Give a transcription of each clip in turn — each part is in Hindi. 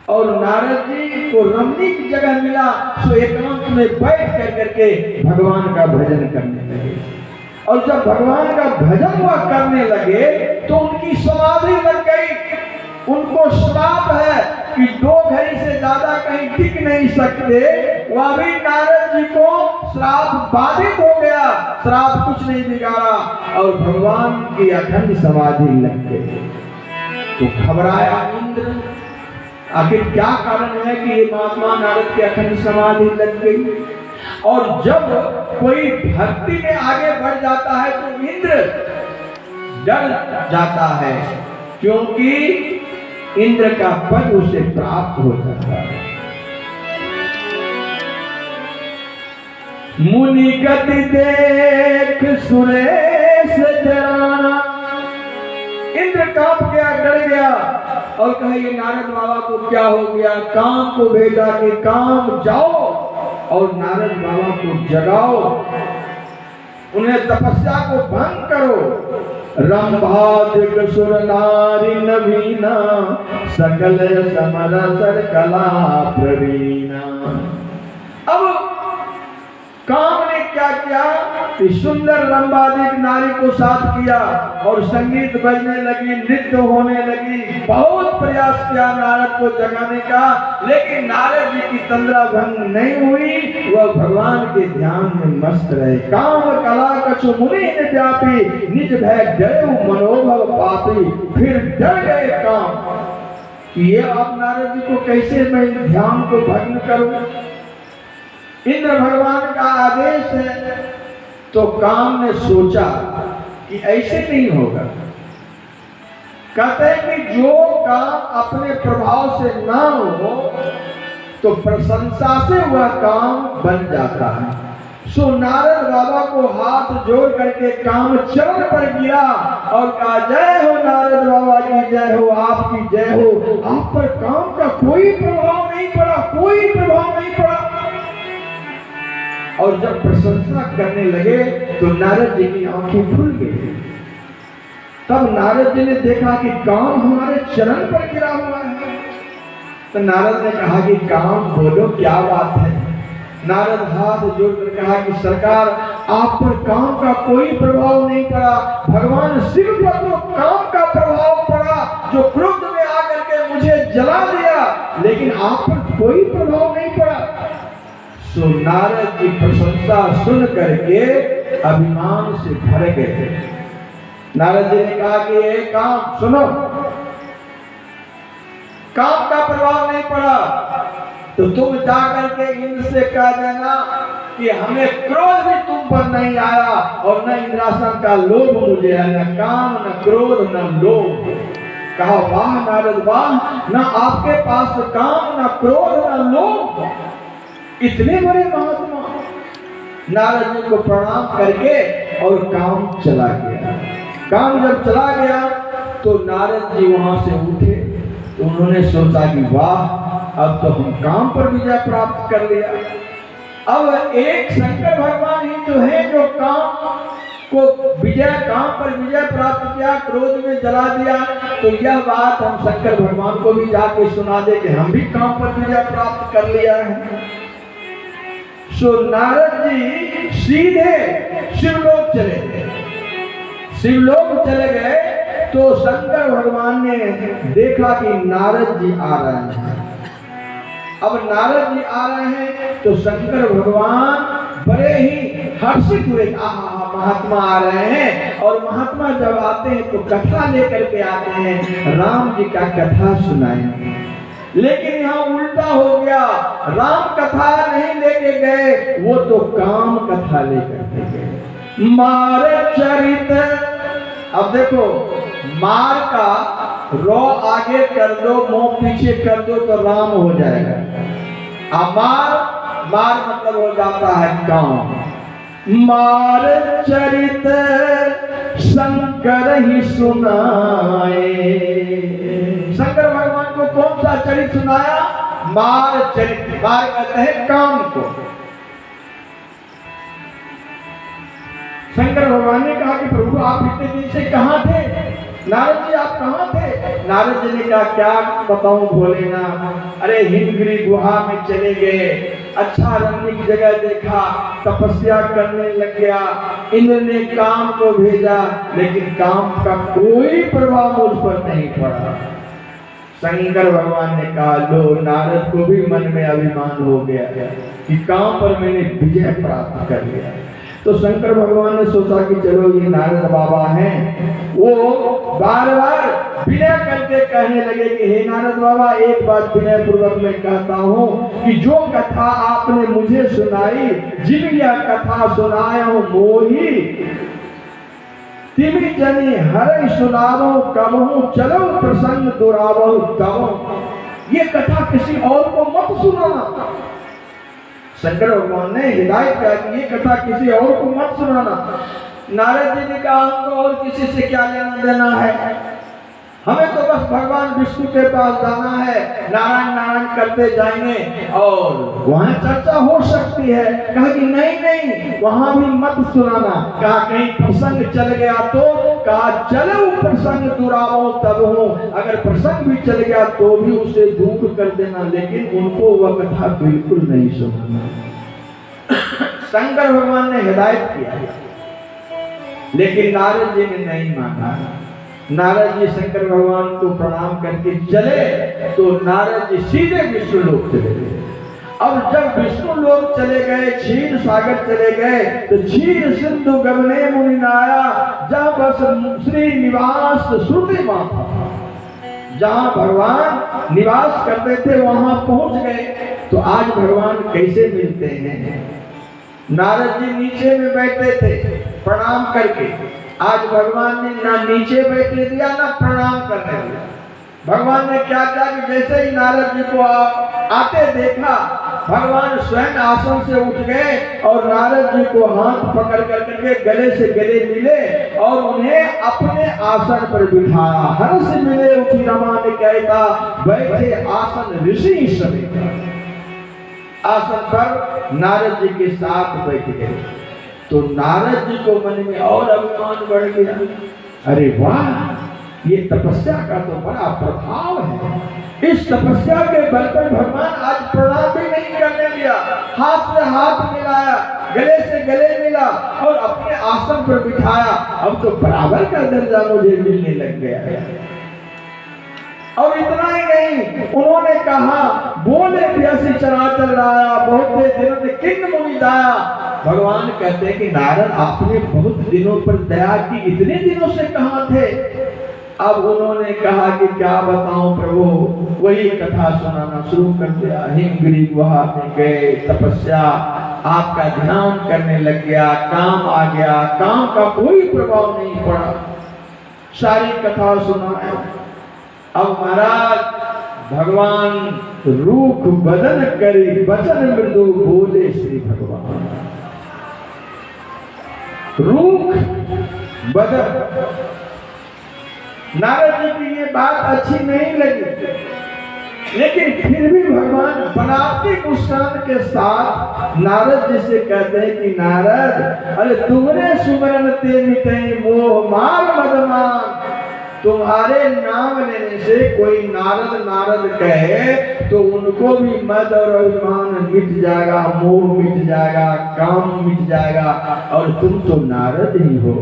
और नारद जी को रमणीक जगह मिला, सो एकांत में बैठ कर करके भगवान का भजन करने लगे। और जब भगवान का भजन वह करने लगे तो उनकी समाधि लग गई। उनको श्राप है कि 2 घड़ी से ज्यादा कहीं टिक नहीं सकते। वह भी नारद जी को श्राप बाधित हो गया, श्राप कुछ नहीं बिगाड़ा और भगवान की अखंड समाधि लग गई। तो घबराया इंद्र, आखिर क्या कारण है कि ये महात्मा नारद की अखंड समाधि लग गई। और जब कोई भक्ति में आगे बढ़ जाता है तो इंद्र डर जाता है, क्योंकि इंद्र का पद उसे प्राप्त हो जाता है। मुनि गति देख सुरेश डराना, इंद्र कांप गया, डर गया और कहे ये नारद बाबा को क्या हो गया। काम को भेजा कि काम जाओ और नारद बाबा को जगाओ, उन्हें तपस्या को भंग करो। रंभादिक सुर नारी नवीना, सकल समरसर कला प्रवीणा। अब काम ने क्या किया कि सुंदर रंभादिक नारी को साथ किया और संगीत बजने लगी, नृत्य होने लगी। बहुत प्रयास किया नारद को जगाने का, लेकिन नारद जी की तंद्रा भंग नहीं हुई। वह भगवान के ध्यान में मस्त रहे। काम कला कछु मुनि ने व्यापी, निज भय डरे मनोभव पापी। फिर डर गए काम, ये आप नारद जी को कैसे मैं ध्यान को भंग करूं। इंद्र भगवान का आदेश है। तो काम ने सोचा कि ऐसे नहीं होगा। कहते हैं कि जो काम अपने प्रभाव से ना हो तो प्रशंसा से वह काम बन जाता है। सो नारद बाबा को हाथ जोड़ करके काम चरण पर गिरा और कहा, जय हो नारद बाबा की जय हो, आपकी जय हो। आप पर काम का कोई प्रभाव नहीं पड़ा, कोई प्रभाव नहीं पड़ा। और जब प्रशंसा करने लगे तो नारद जी की आंखें खुल गई। तब नारद जी ने देखा कि काम हमारे चरण पर गिरा हुआ है। तो नारद ने कहा कि काम बोलो, क्या बात है। नारद हाथ जोड़कर कहा कि सरकार, आप पर काम का कोई प्रभाव नहीं पड़ा। भगवान शिव पर तो काम का प्रभाव पड़ा, जो क्रोध में आकर के मुझे जला दिया, लेकिन आप पर कोई प्रभाव नहीं पड़ा। तो नारद की प्रशंसा सुन करके अभिमान से भर गए थे। नारद जी ने कहा कि ये काम सुनो, काम का प्रभाव नहीं पड़ा तो तुम जाकर के इंद्र से कह देना कि हमें क्रोध भी तुम पर नहीं आया और न इंद्रासन का लोभ मुझे है, न काम न क्रोध न लोभ। कहा वाह नारद वाह, न आपके पास काम न क्रोध न लोभ, इतने बड़े महात्मा। नारद जी को प्रणाम करके और काम चला गया। काम जब चला गया तो नारद जी वहां से उठे तो उन्होंने सोचा कि वाह, अब तो हम काम पर विजय प्राप्त कर लिया। अब एक शंकर भगवान ही तो है जो काम पर विजय प्राप्त किया, क्रोध में जला दिया। तो यह बात हम शंकर भगवान को भी जाके सुना दे कि हम भी काम पर विजय प्राप्त कर लिया है। सो नारद जी सीधे शिवलोक चले गए। शिवलोक चले गए तो शंकर भगवान ने देखा कि नारद जी आ रहे हैं। अब नारद जी आ रहे हैं तो शंकर भगवान बड़े ही हर्षित हुए, महात्मा आ रहे हैं। और महात्मा जब आते हैं तो कथा लेकर के आते हैं, राम जी का कथा सुनाएंगे। लेकिन यहाँ उल्टा हो गया, राम कथा नहीं लेके गए, वो तो काम कथा लेकर के गए। मार चरित, अब देखो मार का रो आगे कर दो, मोह पीछे कर दो तो राम हो जाएगा। मार मतलब हो जाता है काम। मार चरित शंकर ही सुनाए। शंकर भगवान को कौन सा चरित सुनाया? मार चरित। मार कहते हैं काम को। शंकर भगवान ने कहा कि प्रभु आप इतने दिन से कहां थे? नारद जी आप कहाँ थे? नारद जी ने कहा क्या बताऊं भोलेनाथ, अरे हिमगिरी गुहा में चले गए, अच्छा रमणीक जगह देखा, तपस्या करने लग गया, इंद्र ने काम को भेजा लेकिन काम का कोई प्रभाव मुझ पर नहीं पड़ा। शंकर भगवान ने कहा लो, नारद को भी मन में अभिमान हो गया कि काम पर मैंने विजय प्राप्त कर लिया। तो शंकर भगवान ने सोचा कि चलो ये नारद बाबा हैं, वो बार बार विनय करके कहने लगे कि हे नारद बाबा, एक बात विनय पूर्वक मैं कहता हूँ कि जो कथा आपने मुझे सुनाई, जिन यह कथा सुनायो मोही, तिमि जनी हरै सुनावो कबहू, चलो प्रसंग दुरावो तबो। ये कथा किसी और को मत सुनाना। शंकर भगवान ने हिदायत किया कि ये कथा किसी और को मत सुनाना। नारद जी ने कहा हमको और किसी से क्या लेना देना है, हमें तो बस भगवान विष्णु के पास जाना है, नारायण नारायण करते जाएंगे और वहां चर्चा हो सकती है। कहा कि नहीं नहीं, वहां भी मत सुनाना। कहा कहीं प्रसंग चल गया तो? कहा चलो प्रसंग दुरावो तब हो, अगर प्रसंग भी चल गया तो भी उसे दूर कर देना, लेकिन उनको वह कथा बिल्कुल नहीं सुनाना। शंकर भगवान ने हिदायत किया लेकिन नारद जी ने नहीं माना। नारद जी शंकर भगवान को प्रणाम करके चले तो नारद जी सीधे विष्णु लोक चले गए। अब जब विष्णु लोक चले गए, क्षीर सागर चले गए, तो क्षीर सिंधु गगने मुनि नाया, जब बस श्री निवास श्रुति माता, जहां भगवान निवास करते थे वहां पहुंच गए। तो आज भगवान कैसे मिलते हैं? नारद जी नीचे में बैठे थे प्रणाम करके, आज भगवान ने ना नीचे बैठने दिया ना प्रणाम करने दिया। भगवान ने क्या किया कि जैसे ही नारद जी को आते देखा, भगवान स्वयं आसन से उठ गए और नारद जी को हाथ पकड़ करके गले से गले मिले और उन्हें अपने आसन पर बिठाया। हर्ष मिले उठी रमा ने कहता, बैठे आसन ऋषि सभी। आसन पर नारद जी के साथ बैठ गए तो नारद जी को मन में और अभिमान बढ़ गया। अरे वाह, ये तपस्या का तो बड़ा प्रभाव है। इस तपस्या के बल पर भगवान आज प्रणाम भी नहीं करने दिया, हाथ से हाथ मिलाया, गले से गले मिला और अपने आसन पर बिठाया। अब तो बराबर का दर्जा मुझे मिलने लग गया है। और इतना ही नहीं, उन्होंने कहा बोले प्यासी चराचर लाया, बहुत दिनों ने किन्न मुनि दाया। भगवान कहते हैं कि नारद आपने बहुत दिनों पर दया की, इतने दिनों से कहां थे? अब उन्होंने कहा कि क्या बताऊं प्रभु, वही कथा सुनाना शुरू कर दिया। हिमगिरी गुहा में गए, तपस्या, आपका ध्यान करने लग गया, काम आ गया, काम का कोई प्रभाव नहीं पड़ा, सारी कथा सुनाया। अब महाराज भगवान रूख बदन करी, वचन मृदु बोले श्री भगवान। रूख बदन, नारद जी की ये बात अच्छी नहीं लगी, लेकिन फिर भी भगवान बनावटी मुस्कान के साथ नारद जी से कहते हैं कि नारद, अरे तुमने सुमरन ते मिटे मोह मार मदमान। तुम्हारे नाम लेने से कोई नारद नारद कहे तो उनको भी मद और अभिमान मिट जाएगा, मोह मिट जाएगा, काम मिट जाएगा, और तुम तो नारद ही हो।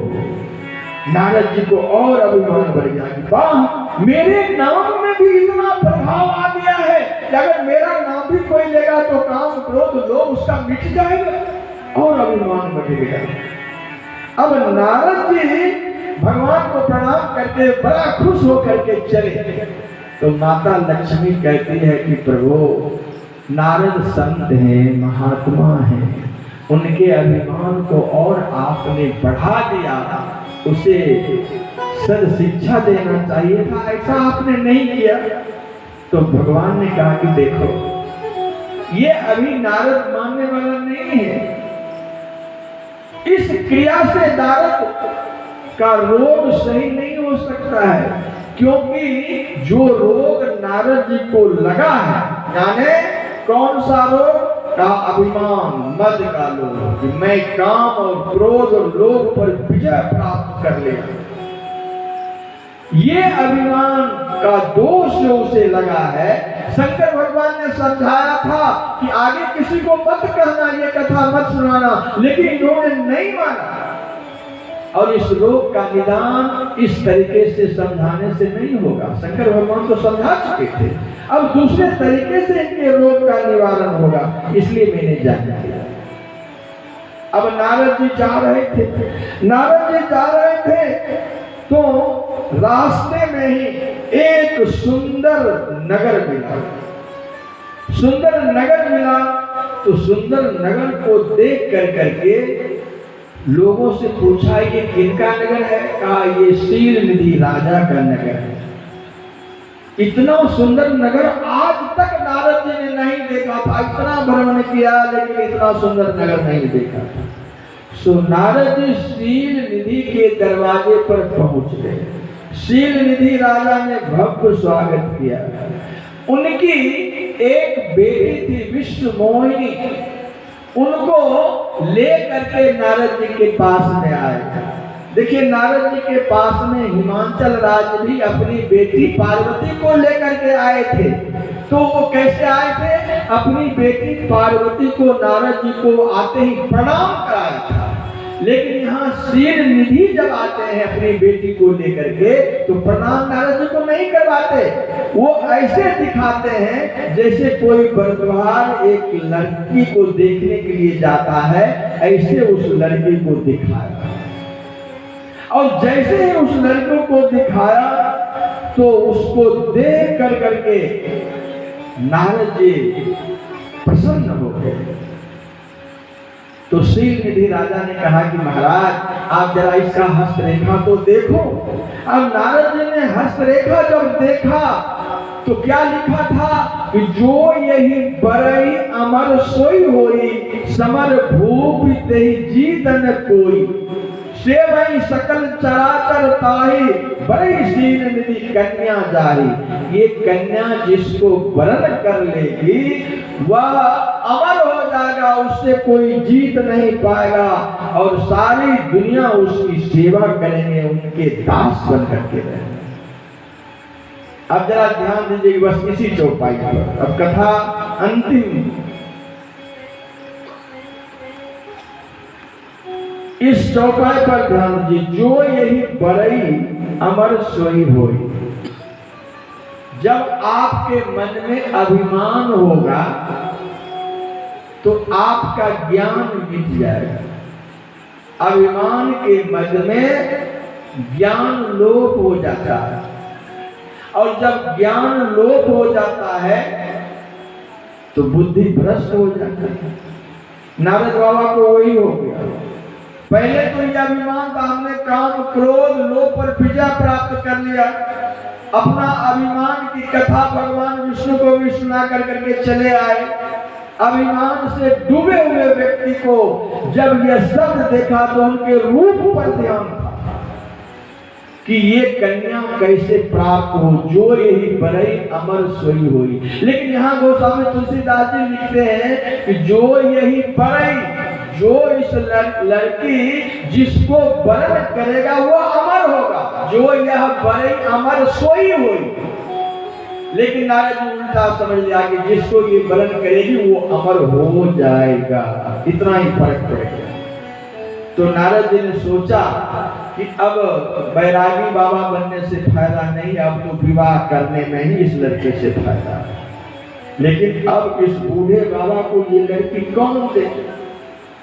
नारद जी को और अभिमान बढ़ गया कि वाह, मेरे नाम में भी इतना प्रभाव आ गया है कि अगर मेरा नाम भी कोई लेगा तो काम क्रोध लोभ उसका मिट जाएगा, और अभिमान बढ़ गया। अब नारद जी भगवान को प्रणाम करके बड़ा खुश होकर के चले तो माता लक्ष्मी कहती है कि प्रभु, नारद संत हैं, महात्मा हैं, उनके अभिमान को और आपने बढ़ा दिया, उसे सद शिक्षा देना चाहिए था, ऐसा आपने नहीं किया। तो भगवान ने कहा कि देखो, ये अभी नारद मानने वाला नहीं है, इस क्रिया से नारद का रोग सही नहीं हो सकता है, क्योंकि जो रोग नारद जी को लगा है, जाने कौन सा रोग? का अभिमान, मद का लोभ, कि मैं काम और क्रोध और लोभ पर विजय प्राप्त कर लिया। ये अभिमान का दोष जो उसे लगा है, शंकर भगवान ने समझाया था कि आगे किसी को मत कहना, ये कथा मत सुनाना, लेकिन इन्होंने नहीं माना। और इस रोग का निदान इस तरीके से समझाने से नहीं होगा। शंकर भगवान तो समझा चुके थे, अब दूसरे तरीके से इनके रोग का निवारण होगा, इसलिए मैंने जाना किया। अब नारद जी जा रहे थे तो रास्ते में ही एक सुंदर नगर मिला। तो सुंदर नगर को देख करके लोगों से पूछा ये किनका नगर है? कहा ये शील निधि राजा का नगर है। इतना सुंदर नगर आज तक नारद जी ने नहीं देखा था। इतना भ्रमण किया लेकिन इतना सुंदर नगर नहीं देखा था। सो नारद जी शील निधि के दरवाजे पर पहुंच गए। शील निधि राजा ने भव्य स्वागत किया। उनकी एक बेटी थी विश्व मोहिनी, उनको ले करके नारद जी के पास में आए। देखिए नारद जी के पास में हिमांचल राज भी अपनी बेटी पार्वती को लेकर के आए थे। तो वो कैसे आए थे? अपनी बेटी पार्वती को नारद जी को आते ही प्रणाम कराया था। लेकिन यहाँ शील निधि जब आते हैं अपनी बेटी को लेकर के तो प्रणाम नारद जी को नहीं करवाते। वो ऐसे दिखाते हैं जैसे कोई बरद्वार एक लड़की को देखने के लिए जाता है, ऐसे उस लड़की को दिखाया। और जैसे ही उस लड़के को दिखाया तो उसको देख करके नारद जी प्रसन्न हो गए। तो शील निधि राजा ने कहा कि महाराज आप जरा इसका हस्तरेखा तो देखो। अब नारद जी ने हस्तरेखा जब देखा तो क्या लिखा था कि जो यही बरई अमर सोई होई, समर भूप तेहि जीतन कोई, सेवई सकल चराचर ताही, बड़ी शील निधि कन्या जाही। ये कन्या जिसको वरण कर लेगी वह अमर हो जाएगा, उससे कोई जीत नहीं पाएगा और सारी दुनिया उसकी सेवा करेंगे, उनके दास बन करके रहेंगे। अब जरा ध्यान दीजिए बस इसी चौपाई पर। अब कथा अंतिम, इस चौपाई पर ध्यान दीजिए। जो यही बरई अमर सोई होई। जब आपके मन में अभिमान होगा तो आपका ज्ञान मिट जाएगा। अभिमान के मध्य में ज्ञान लोप हो जाता है और जब ज्ञान लोप हो जाता है तो बुद्धि भ्रष्ट हो जाती है। नारद बाबा को वही हो गया। पहले तो यह अभिमान था हमने काम क्रोध लोभ पर विजय प्राप्त कर लिया। अपना अभिमान की कथा भगवान विष्णु को भी सुना करके चले आए। अभिमान से डूबे हुए व्यक्ति को जब यह शब्द देखा तो उनके रूप पर ध्यान था कि ये कन्या कैसे प्राप्त हो, जो यही बरई अमर सोई हुई। लेकिन यहाँ गोस्वामी तुलसीदास जी लिखते हैं कि जो यही बरई, जो इस लड़की जिसको वरण करेगा वो अमर होगा, जो यह बरई अमर सोई हुई। लेकिन नारद जी उल्टा समझ लिया कि जिसको ये वरण करेगी वो अमर हो जाएगा। इतना ही फर्क पड़ गया। तो नारद जी ने सोचा कि अब बैरागी बाबा बनने से फायदा नहीं, अब तो विवाह करने में ही इस लड़के से फायदा है। लेकिन अब इस बूढ़े बाबा को ये लड़की कौन दे?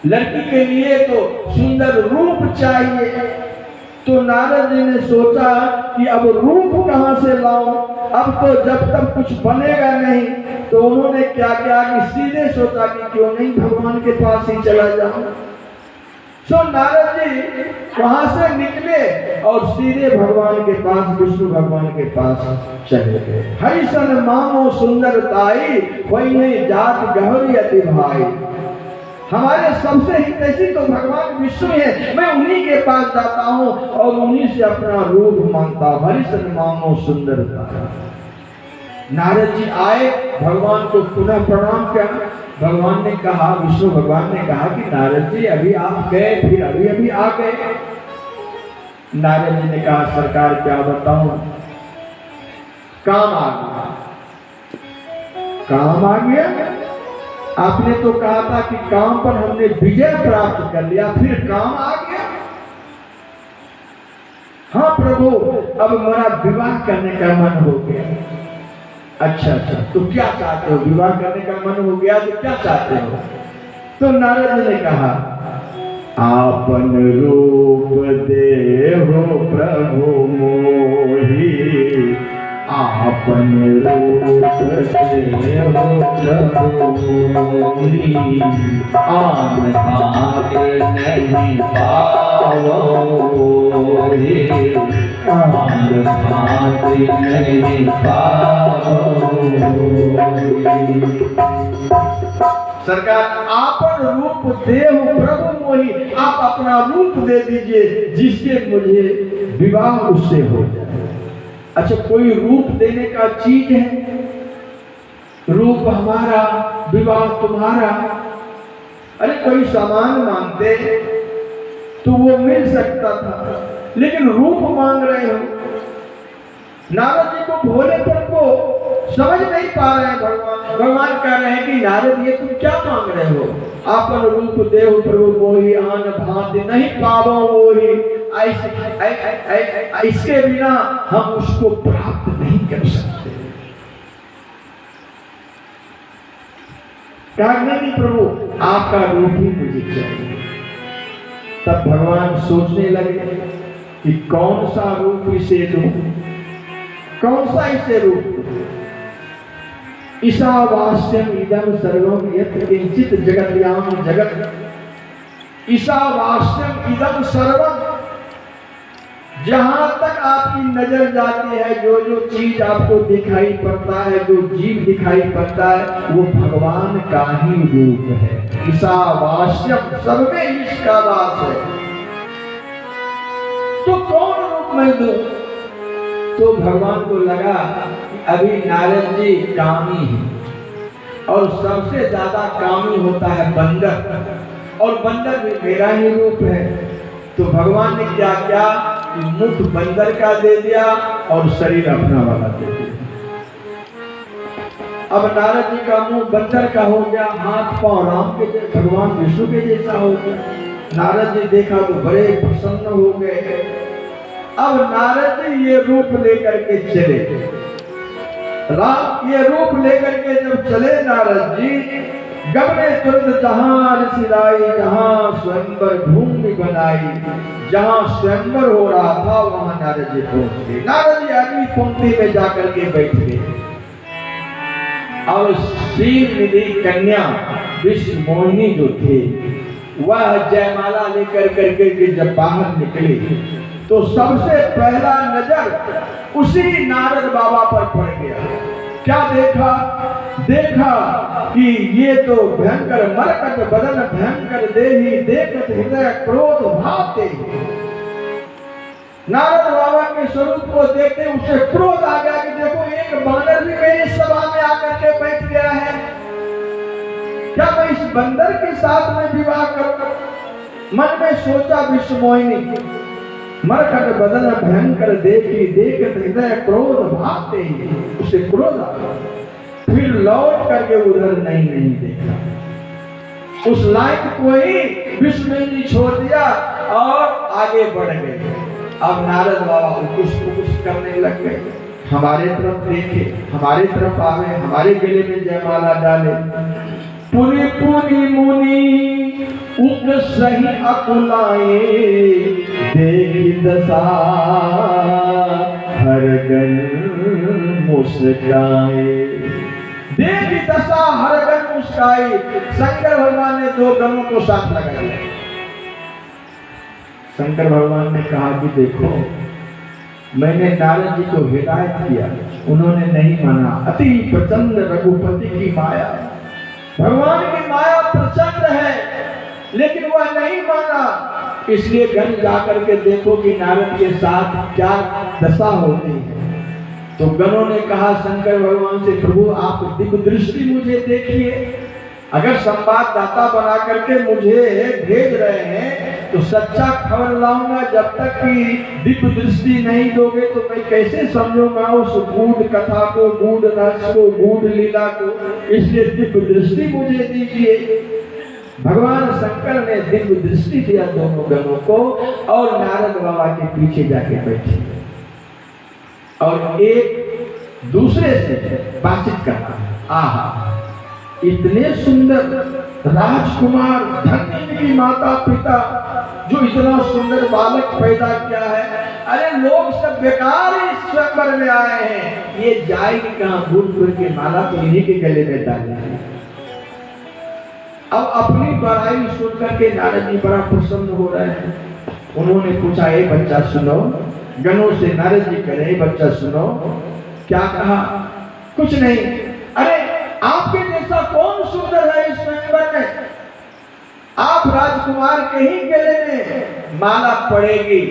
लड़की के लिए तो सुंदर रूप चाहिए। तो नारद जी ने सोचा कि अब रूप कहाँ से लाऊं? अब तो जब तक कुछ बनेगा नहीं। तो उन्होंने क्या किया कि सीधे सोचा कि क्यों नहीं भगवान के पास ही चला जाऊं। तो नारद जी वहां से निकले और सीधे भगवान के पास, विष्णु भगवान के पास चले गए। हरिशन मामो सुंदरताई, वही जात गहरी अति भाई। हमारे सबसे हितैषी तो भगवान विष्णु है, मैं उन्हीं के पास जाता हूँ और उन्हीं से अपना रूप मांगता हूँ। हरिशन मामो सुंदरताई। नारद जी आए, भगवान को पुनः प्रणाम किया। भगवान ने कहा, विष्णु भगवान ने कहा कि नारद जी अभी आप गए, फिर अभी आ गए। नारद जी ने कहा सरकार क्या बताऊं, काम आ गया। काम आ गया? आपने तो कहा था कि काम पर हमने विजय प्राप्त कर लिया, फिर काम आ गया? हाँ प्रभु, अब मेरा विवाह करने का मन हो गया। अच्छा अच्छा, तो क्या चाहते हो? विवाह करने का मन हो गया तो क्या चाहते हो? तो नारद ने कहा आपन रूप देहो प्रभु मोहि, आपन रूप देहो प्रभु मोहि, आन भाग नहीं पावोहि, आन भाग नहीं पावोहि। सरकार आपन रूप देव प्रभु मोहि, आप अपना रूप दे दीजिए जिससे मुझे विवाह उससे हो जाए। अच्छा, कोई रूप देने का चीज है? रूप हमारा, विवाह तुम्हारा। अरे कोई सामान मांगते तो वो मिल सकता था, लेकिन रूप मांग रहे हो। नारद जी को भोलेपन को समझ नहीं पा रहे हैं भगवान। भगवान कह रहे हैं कि नारद ये तुम क्या मांग रहे हो? आपन रूप देव प्रभु मोहि, आन भांति नहीं पावो मोहि। इसके बिना हम उसको प्राप्त नहीं कर सकते। कहा नहीं प्रभु, आपका रूप ही मुझे चाहिए। तब भगवान सोचने लगे कि कौन सा रूप इसे दूं, कौन सा इसे रूप? ईशावास्यम इदम सर्वम यत् किंचित जगत्याम जगत। ईशावास्यम इदम सर्वम, जहां तक आपकी नजर जाती है, जो जो चीज आपको दिखाई पड़ता है, जो जीव दिखाई पड़ता है, वो भगवान का ही रूप है। ईशावास्यम, सब में ईश का वास है। तो कौन रूप मैं दूं? तो भगवान को लगा कि अभी नारद जी कामी हैं और सबसे ज्यादा कामी होता है बंदर, और बंदर भी मेरा ही रूप है। तो भगवान ने क्या किया कि मुख बंदर का दे दिया और शरीर अपना वाला दे दिया। अब नारद जी का मुंह बंदर का हो गया, हाथ पांव राम के भगवान विष्णु के जैसा हो गया। नारद जी देखा तो बड़े प्रसन्न हो गए। अब नारद जी ये रूप लेकर के चले, राम ये रूप लेकर के जब चले नारद जी, गगने तुरंत जहां ऋषिराई, जहां स्वयंवर भूमि बनाई, जहां स्वयंवर हो रहा था वहां नारद जी पहुंच गए। नारद जी अगली पंक्ति में जाकर के बैठ गए। और श्रीनिधि कन्या विश्व मोहिनी जो थे, वह जयमाला लेकर करके जब बाहर निकले तो सबसे पहला नजर उसी नारद बाबा पर पड़ गया। क्या देखा? देखा कि ये तो भयंकर मरकट बदन, भयंकर देही, देखत हृदय क्रोध भाते। नारद बाबा के स्वरूप को देखते उसे क्रोध आ गया कि देखो एक बानर भी मेरी सभा में आकर के बैठ गया है, क्या मैं इस बंदर के साथ में विवाह करूं? मन में सोचा विश्व मोहिनी, मरकट बदन भयंकर देखी, देखत हृदय क्रोध भाते। उसे क्रोध आ गया। फिर लौट करके उधर नहीं देखा, उस लाइक को ही विश्व में ही छोड़ दिया और आगे बढ़ गए। अब नारद बाबा कुछ करने लग गए, हमारे तरफ देखे, हमारे तरफ आवे, हमारे गले में जयमाला डाले। पुनि पुनि मुनि उक सही अकुलाए, देखी दशा हरगन मुस्काए। देखी दशा हरगन मुस्काई। शंकर भगवान ने दो गणों को साथ लगाया। शंकर भगवान ने कहा कि देखो, मैंने नारद जी को हिदायत किया, उन्होंने नहीं माना। अति प्रचंड रघुपति की माया, भगवान की माया प्रचंड है, लेकिन वह नहीं माना। इसलिए गण जाकर के देखो कि नारद के साथ क्या दशा होती है। तो गणों ने कहा शंकर भगवान से, प्रभु आप दिव्य दृष्टि मुझे देखिए, अगर संवाददाता बना करके मुझे भेज रहे हैं तो सच्चा खबर लाऊंगा। जब तक कि दिव्य दृष्टि नहीं दोगे तो मैं कैसे समझूंगा उस गूढ़ कथा को, गूढ़ रहस्य को, गूढ़ लीला को। इसलिए दिव्य दृष्टि मुझे दीजिए। भगवान शंकर ने दिव्य दृष्टि दिया दोनों गणों को और नारद बाबा के पीछे जाके बैठे और एक दूसरे से बातचीत करना। आहा, इतने सुंदर राजकुमार, धन्य की माता पिता जो इतना सुंदर बालक पैदा किया है। अरे लोग सब बेकार इस स्वयंवर में आए हैं, ये जाएगी कहाँ? भूल के माला तो इन्हीं के गले में डाले हैं। अब अपनी बड़ाई सुनकर के नारद जी बड़ा प्रसन्न हो रहे हैं। उन्होंने पूछा, ए बच्चा सुनो। गणों से नारद जी कह रहे, बच्चा सुनो। क्या कहा? कुछ नहीं। अरे आपके जैसा कौन सुंदर है इस स्वयंवर में? आप राजकुमार के ही गले में माला पड़ेगी।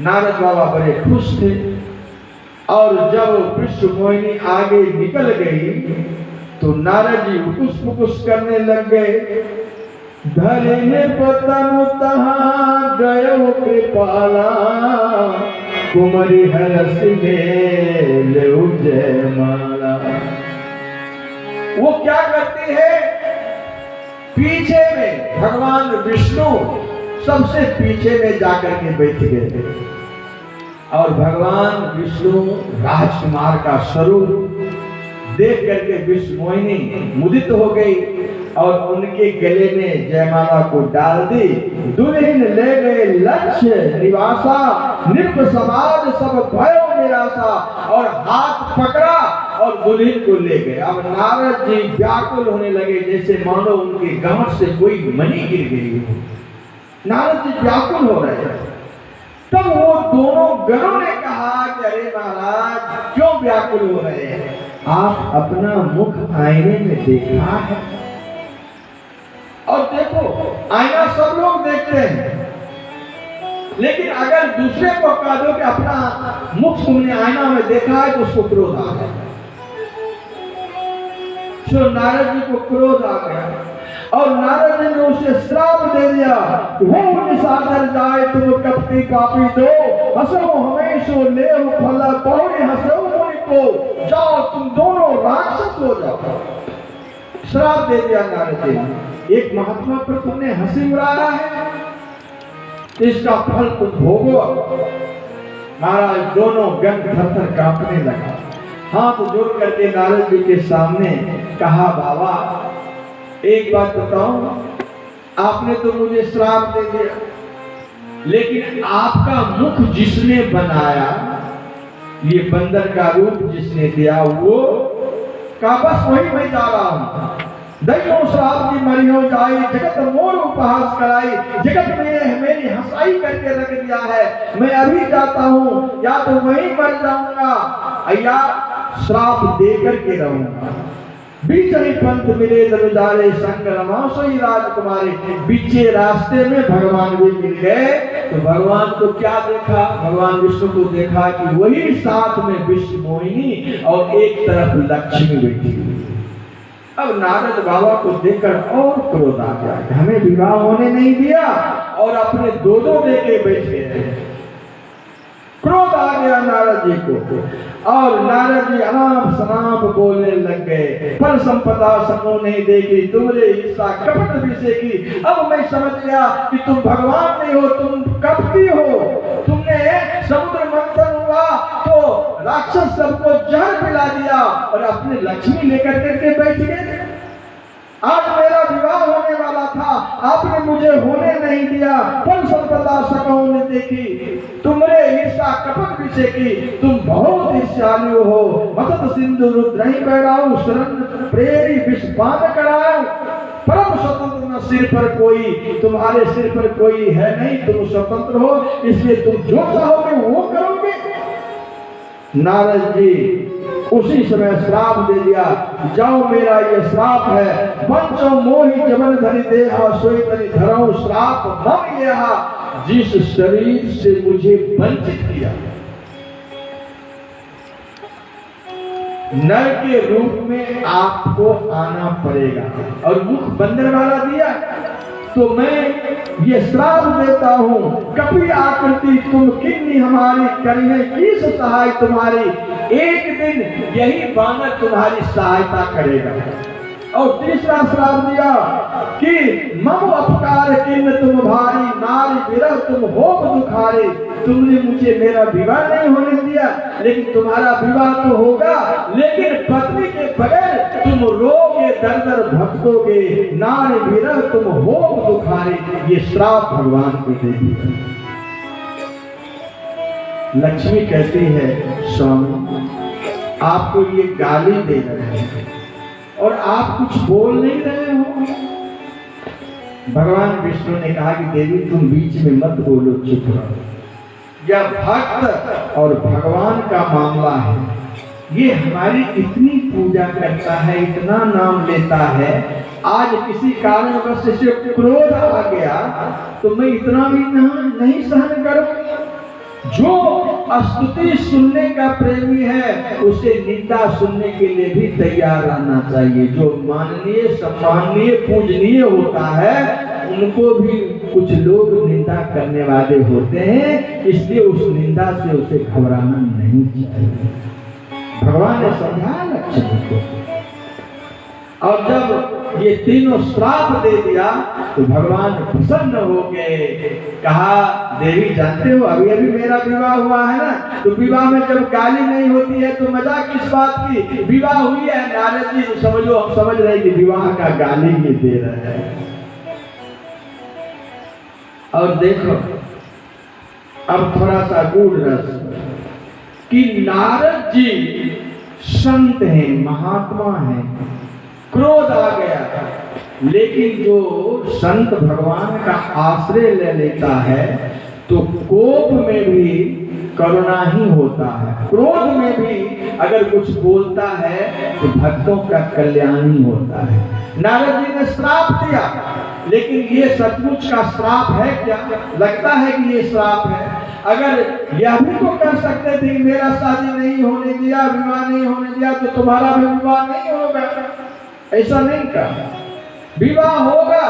नारद बाबा बड़े खुश थे और जब विश्व मोहिनी आगे निकल गई तो नारद जी उकुस पुकुस करने लग गए। धरे ने पतनु तहाँ गयो कृपाला, कुमरी हरस में लेउ जय माला। वो क्या करती है? पीछे में भगवान विष्णु सबसे पीछे में जाकर के बैठ गए थे और भगवान विष्णु राजकुमार का स्वरूप देख करके विश्व मोहिनी मुदित हो गई और उनके गले में जयमाला को डाल दी। दुल्हन ले गए लक्ष्य निवासा, नृप समाज सब भयो निराशा। और हाथ पकड़ा और दुल्हन को ले गए। अब नारद जी व्याकुल होने लगे जैसे मानो उनके गमट से कोई मणि गिर गई हो। नारद जी व्याकुल हो रहे हैं। तब वो दोनों गणों ने कहा कि अरे महाराज क्यों व्याकुल हो रहे हैं? आप अपना मुख आईने में देखा है? और देखो, आईना सब लोग देखते हैं, लेकिन अगर दूसरे को कह दो कि अपना मुख तुमने आईना में देखा है तो उसको क्रोध आ गया। तो नारद जी को क्रोध आ गया और नारद जी ने उसे श्राप दे दिया, वो निशाचर जाए तुम कपटी पापी दो, हंसो हमेशो ले फला बहुरे हंसो मुनि को, जाओ तुम दोनों राक्षस हो जाओ। श्राप दे दिया नारद जी ने। एक महात्मा पर तुमने हंसी उड़ाया है, इसका फल तुम भोगो। महाराज दोनों गण थर-थर कांपने लगा। हाथ जोड़ करके नारद जी के सामने कहा, बाबा एक बात बताओ, आपने तो मुझे श्राप दे दिया, लेकिन आपका मुख जिसने बनाया, ये बंदर का रूप जिसने दिया, वो का बस वही मैं जा रहा हूं। दैयो श्राप की मरियो जाई, जगत मोर उपहास कराई, जगत में मेरी हंसाई करके रख दिया है। मैं अभी जाता हूँ, या तो वहीं मर जाऊंगा या श्राप दे करके रहूंगा। बीच ही पंथ मिले दरुदारे संग रमासोई राजकुमारी। बीचे रास्ते में भगवान भी मिल गए तो भगवान को क्या देखा? भगवान विष्णु को देखा कि वही साथ में विश्व मोहिनी और एक तरफ लक्ष्मी बैठी हुई। अब नारद बाबा को देखकर और क्रोध आ गया, हमें विवाह होने नहीं दिया और अपने दो लेके बैठ गए। क्रोध आ गया नारद जी को और नारद जी अनाप शनाप बोलने लग गए। पर संपदा समूह नहीं देगी, तुमरे ईर्षा कपट विषय की। अब मैं समझ गया कि तुम भगवान नहीं हो, तुम कपटी हो। तुमने समुद्र मंथन हुआ तो राक्षस सबको जहर पिला दिया और अपनी लक्ष्मी लेकर करके बैठ गए। आज मेरा विवाह होने वाला था, आपने मुझे होने नहीं दिया। पर संपदा सकौं ने देखी, तुमरे ईर्षा कपट विषय की। तुम बहुत ईर्ष्यालु हो। मदद सिंधु रुद्र ही बैराऊ, शरण प्रेरी विषपान कराओ। परम स्वतंत्र न सिर पर कोई, तुम्हारे सिर पर कोई है नहीं, तुम स्वतंत्र हो, इसलिए तुम जो चाहोगे वो करोगे। नारद जी उसी समय श्राप दे दिया, जाओ मेरा ये श्राप है। पंचो मोहि जमन धरि देहा, सोई तनि धरऊ श्राप मम यहा। जिस शरीर से मुझे वंचित किया, नर के रूप में आपको आना पड़ेगा। और मुख बंदर वाला दिया, तो मैं ये श्राप देता हूँ, कभी आकृति तुम किन्नी हमारी करिए किस सहाय तुम्हारी, एक दिन यही बानर तुम्हारी सहायता करेगा। और तीसरा श्राप दिया कि मम अपकार किन्न तुम भारी, नारी विरह तुम होप दुखारी। तुमने मुझे मेरा विवाह नहीं होने दिया, लेकिन तुम्हारा विवाह तो होगा, लेकिन पत्नी के बगैर तुम रोगे, दर दर भटकोगे, नारी विरह तुम होप दुखारी। ये श्राप भगवान को दे दिया। लक्ष्मी कहती है, स्वामी आपको ये गाली दे रहे हैं और आप कुछ बोल नहीं रहे हो। भगवान विष्णु ने कहा कि देवी तुम बीच में मत बोलो, चुप रहो। यह भक्त और भगवान का मामला है। ये हमारी इतनी पूजा करता है, इतना नाम लेता है, आज किसी कारणवश से क्रोध आ गया तो मैं इतना भी नहीं सहन करूं। जो स्तुति सुनने का प्रेमी है उसे निंदा सुनने के लिए भी तैयार रहना चाहिए। जो माननीय, सम्माननीय, पूजनीय होता है उनको भी कुछ लोग निंदा करने वाले होते हैं, इसलिए उस निंदा से उसे घबराना नहीं चाहिए। भगवान ने समझाया लक्ष्मी को। और जब ये तीनों श्राप दे दिया तो भगवान प्रसन्न हो गए। कहा, देवी जानते हो अभी अभी मेरा विवाह हुआ है ना, तो विवाह में जब गाली नहीं होती है तो मजाक किस बात की। विवाह हुई है नारद जी, तो समझो, हम समझ रहे कि विवाह का गाली ही दे रहे हैं। और देखो अब थोड़ा सा गूढ़ रस कि नारद जी संत हैं, महात्मा हैं, क्रोध आ गया, लेकिन जो संत भगवान का आश्रय ले लेता है तो कोप में भी करुणा ही होता है, क्रोध में भी अगर कुछ बोलता है तो भक्तों का कल्याण ही होता है। नारद जी ने श्राप दिया, लेकिन ये सचमुच का श्राप है क्या? लगता है कि ये श्राप है। अगर यह भी तो कर सकते थे कि मेरा शादी नहीं होने दिया, विवाह नहीं होने दिया, तो तुम्हारा भी विवाह नहीं होगा। ऐसा नहीं कहा, विवाह होगा,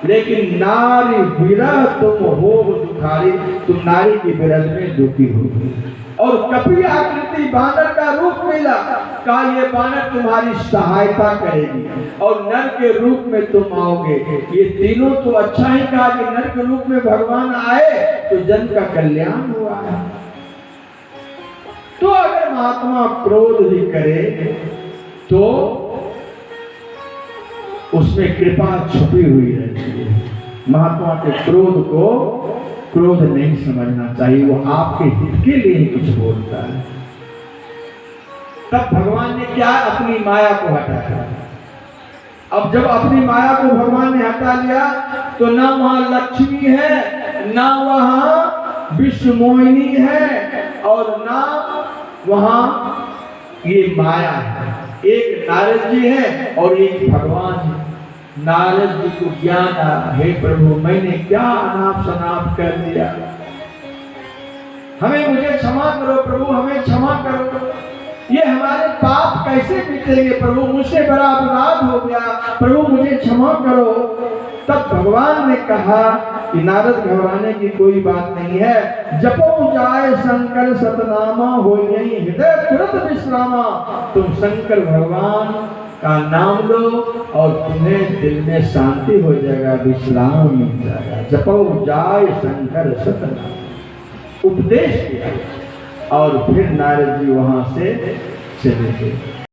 लेकिन नारी विरह तुम हो दुखारी, तुम नारी की विरह में दुखी होगी। और कपि आकृति बानर का रूप मिला, कहा ये बानर तुम्हारी सहायता करेगी और नर के रूप में तुम आओगे। ये तीनों तो अच्छा ही कहा कि नर के रूप में भगवान आए तो जन का कल्याण हुआ है। तो अगर महात्मा क्रोध भी करे तो उसमें कृपा छुपी हुई रहती है। महात्मा के क्रोध को क्रोध नहीं समझना चाहिए, वो आपके हित के लिए ही कुछ बोलता है। तब भगवान ने क्या, अपनी माया को हटाया। अब जब अपनी माया को भगवान ने हटा लिया तो ना वहां लक्ष्मी है, ना वहां विश्वमोहिनी है, और ना वहां ये माया है। एक नारद जी है और एक भगवान है। नारद जी को ज्ञान आया, हे प्रभु मैंने क्या अनाप शनाप कर दिया, मुझे क्षमा करो प्रभु, हमें क्षमा करो। ये हमारे पाप कैसे बीतेंगे प्रभु, मुझसे बड़ा अपराध हो गया, प्रभु मुझे क्षमा करो। तब भगवान ने कहा कि नारद घबराने की कोई बात नहीं है, जपो जाए शंकर सतनामा हो यही हृदय तुरंत विश्रामा। तुम शंकर भगवान का नाम लो और तुम्हें दिल में शांति हो जाएगा, विश्राम मिल जाएगा। जपो जाए शंकर सतनामा उपदेश किया और फिर नारद जी वहां से चले गए।